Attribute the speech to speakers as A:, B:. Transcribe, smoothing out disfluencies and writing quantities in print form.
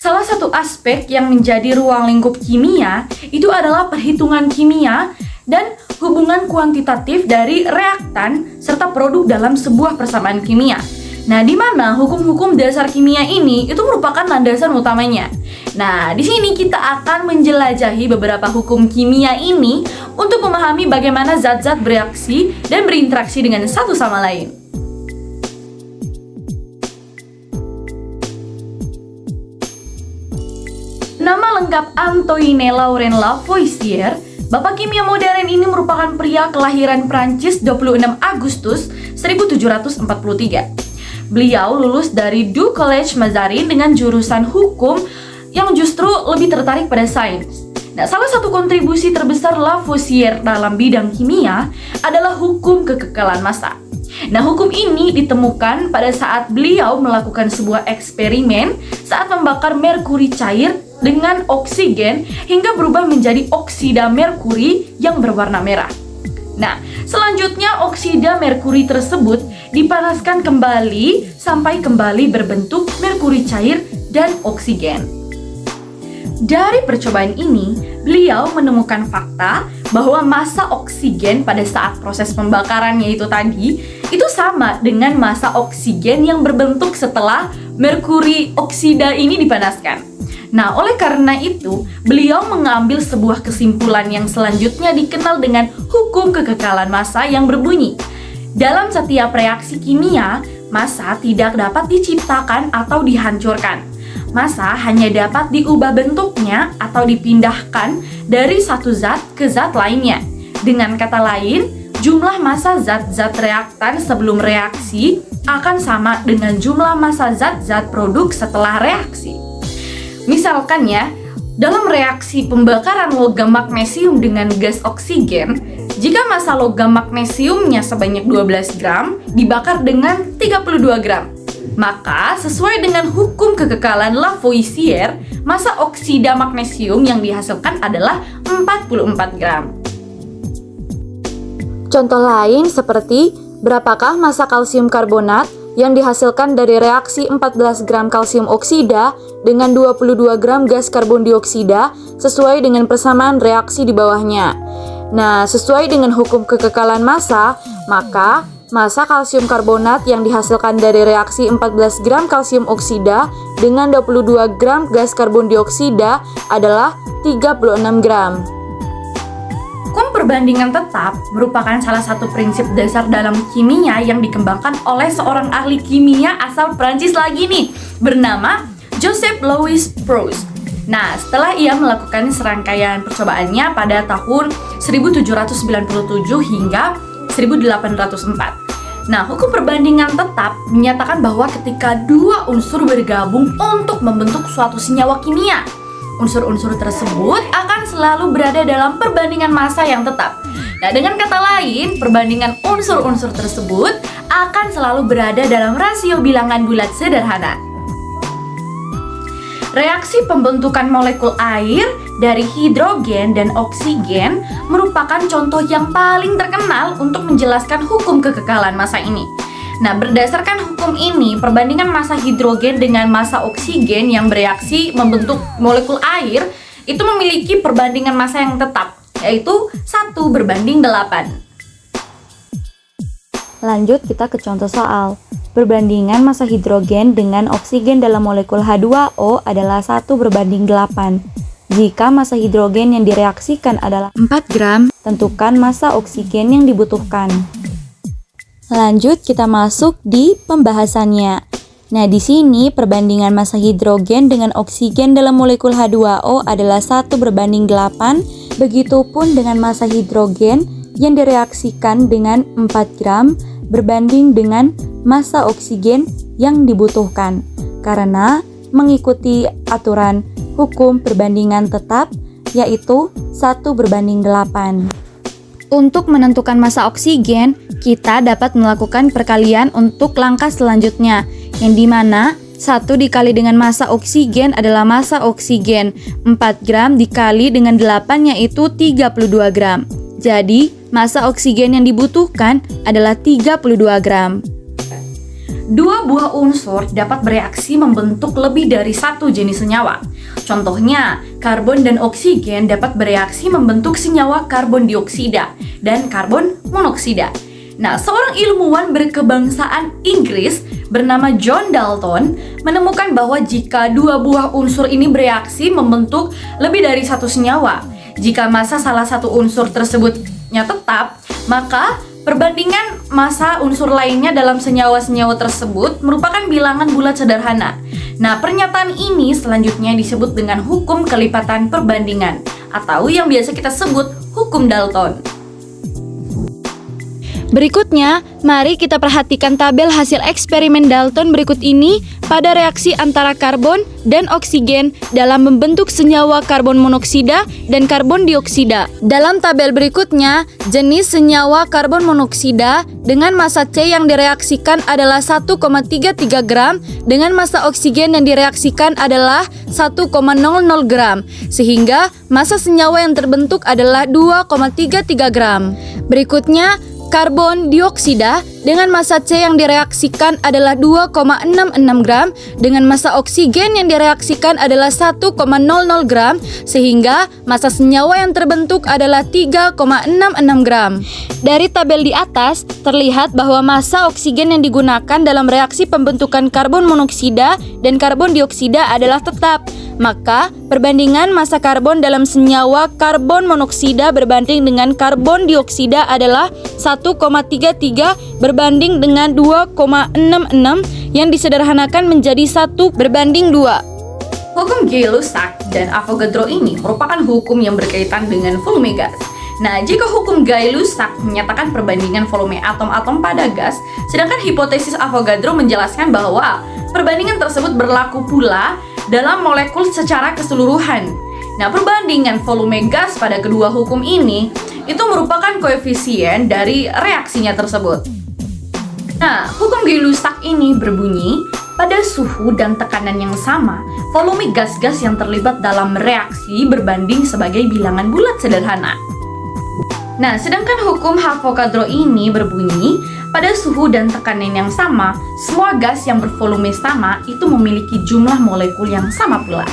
A: Salah satu aspek yang menjadi ruang lingkup kimia itu adalah perhitungan kimia dan hubungan kuantitatif dari reaktan serta produk dalam sebuah persamaan kimia. Nah, di mana hukum-hukum dasar kimia ini itu merupakan landasan utamanya. Nah, di sini kita akan menjelajahi beberapa hukum kimia ini untuk memahami bagaimana zat-zat bereaksi dan berinteraksi dengan satu sama lain. Nama lengkap Antoine Laurent Lavoisier, Bapak kimia modern ini merupakan pria kelahiran Prancis 26 Agustus 1743. Beliau lulus dari Du Collège Mazarin dengan jurusan hukum yang justru lebih tertarik pada sains. Nah, salah satu kontribusi terbesar Lavoisier dalam bidang kimia adalah hukum kekekalan massa. Nah, hukum ini ditemukan pada saat beliau melakukan sebuah eksperimen saat membakar merkuri cair dengan oksigen hingga berubah menjadi oksida merkuri yang berwarna merah. Nah, selanjutnya oksida merkuri tersebut dipanaskan kembali sampai kembali berbentuk merkuri cair dan oksigen. Dari percobaan ini, beliau menemukan fakta bahwa massa oksigen pada saat proses pembakarannya itu tadi itu sama dengan massa oksigen yang berbentuk setelah merkuri oksida ini dipanaskan. Nah, oleh karena itu, beliau mengambil sebuah kesimpulan yang selanjutnya dikenal dengan hukum kekekalan massa yang berbunyi, dalam setiap reaksi kimia, massa tidak dapat diciptakan atau dihancurkan. Massa hanya dapat diubah bentuknya atau dipindahkan dari satu zat ke zat lainnya. Dengan kata lain, jumlah massa zat-zat reaktan sebelum reaksi akan sama dengan jumlah massa zat-zat produk setelah reaksi. Misalkan ya, dalam reaksi pembakaran logam magnesium dengan gas oksigen, jika massa logam magnesiumnya sebanyak 12 gram dibakar dengan 32 gram, maka sesuai dengan hukum kekekalan Lavoisier, massa oksida magnesium yang dihasilkan adalah 44 gram.
B: Contoh lain seperti berapakah massa kalsium karbonat yang dihasilkan dari reaksi 14 gram kalsium oksida dengan 22 gram gas karbon dioksida sesuai dengan persamaan reaksi di bawahnya. Nah, sesuai dengan hukum kekekalan massa, maka massa kalsium karbonat yang dihasilkan dari reaksi 14 gram kalsium oksida dengan 22 gram gas karbon dioksida adalah 36 gram.
A: Hukum perbandingan tetap merupakan salah satu prinsip dasar dalam kimia yang dikembangkan oleh seorang ahli kimia asal Prancis lagi nih, bernama Joseph Louis Proust. Nah, setelah ia melakukan serangkaian percobaannya pada tahun 1797 hingga 1804. Nah, hukum perbandingan tetap menyatakan bahwa ketika dua unsur bergabung untuk membentuk suatu senyawa kimia, unsur-unsur tersebut akan selalu berada dalam perbandingan massa yang tetap. Nah, dengan kata lain, perbandingan unsur-unsur tersebut akan selalu berada dalam rasio bilangan bulat sederhana. Reaksi pembentukan molekul air dari hidrogen dan oksigen merupakan contoh yang paling terkenal untuk menjelaskan hukum kekekalan massa ini. Nah, berdasarkan hukum ini, perbandingan massa hidrogen dengan massa oksigen yang bereaksi membentuk molekul air itu memiliki perbandingan massa yang tetap, yaitu 1:8.
B: Lanjut kita ke contoh soal. Perbandingan massa hidrogen dengan oksigen dalam molekul H2O adalah 1:8. Jika massa hidrogen yang direaksikan adalah 4 gram, tentukan massa oksigen yang dibutuhkan. Lanjut kita masuk di pembahasannya. Nah, di sini perbandingan massa hidrogen dengan oksigen dalam molekul H2O adalah 1:8. Begitupun dengan massa hidrogen yang direaksikan dengan 4 gram berbanding dengan massa oksigen yang dibutuhkan. Karena mengikuti aturan hukum perbandingan tetap, yaitu 1:8. Untuk menentukan massa oksigen, kita dapat melakukan perkalian untuk langkah selanjutnya, yang dimana 1 dikali dengan massa oksigen adalah massa oksigen. 4 gram dikali dengan 8 yaitu 32 gram. Jadi, massa oksigen yang dibutuhkan adalah 32 gram.
A: dua buah unsur dapat bereaksi membentuk lebih dari satu jenis senyawa. Contohnya, karbon dan oksigen dapat bereaksi membentuk senyawa karbon dioksida dan karbon monoksida. Nah, seorang ilmuwan berkebangsaan Inggris bernama John Dalton menemukan bahwa jika dua buah unsur ini bereaksi membentuk lebih dari satu senyawa, jika massa salah satu unsur tersebutnya tetap, maka perbandingan massa unsur lainnya dalam senyawa-senyawa tersebut merupakan bilangan bulat sederhana. Nah, pernyataan ini selanjutnya disebut dengan hukum kelipatan perbandingan atau yang biasa kita sebut hukum Dalton.
B: Berikutnya, mari kita perhatikan tabel hasil eksperimen Dalton berikut ini pada reaksi antara karbon dan oksigen dalam membentuk senyawa karbon monoksida dan karbon dioksida. Dalam tabel berikutnya, jenis senyawa karbon monoksida dengan massa C yang direaksikan adalah 1,33 gram dengan massa oksigen yang direaksikan adalah 1,00 gram, sehingga massa senyawa yang terbentuk adalah 2,33 gram. Berikutnya, karbon dioksida dengan massa C yang direaksikan adalah 2,66 gram dengan massa oksigen yang direaksikan adalah 1,00 gram, sehingga massa senyawa yang terbentuk adalah 3,66 gram. Dari tabel di atas terlihat bahwa massa oksigen yang digunakan dalam reaksi pembentukan karbon monoksida dan karbon dioksida adalah tetap. Maka, perbandingan massa karbon dalam senyawa karbon monoksida berbanding dengan karbon dioksida adalah 1,33 berbanding dengan 2,66 yang disederhanakan menjadi 1 berbanding 2.
A: Hukum Gay-Lussac dan Avogadro ini merupakan hukum yang berkaitan dengan volume gas. Nah, jika hukum Gay-Lussac menyatakan perbandingan volume atom-atom pada gas, sedangkan hipotesis Avogadro menjelaskan bahwa perbandingan tersebut berlaku pula dalam molekul secara keseluruhan. Nah, perbandingan volume gas pada kedua hukum ini itu merupakan koefisien dari reaksinya tersebut. Nah, hukum Gay-Lussac ini berbunyi, pada suhu dan tekanan yang sama, volume gas-gas yang terlibat dalam reaksi berbanding sebagai bilangan bulat sederhana. Nah, sedangkan hukum Avogadro ini berbunyi, pada suhu dan tekanan yang sama, semua gas yang bervolume sama itu memiliki jumlah molekul yang sama pula.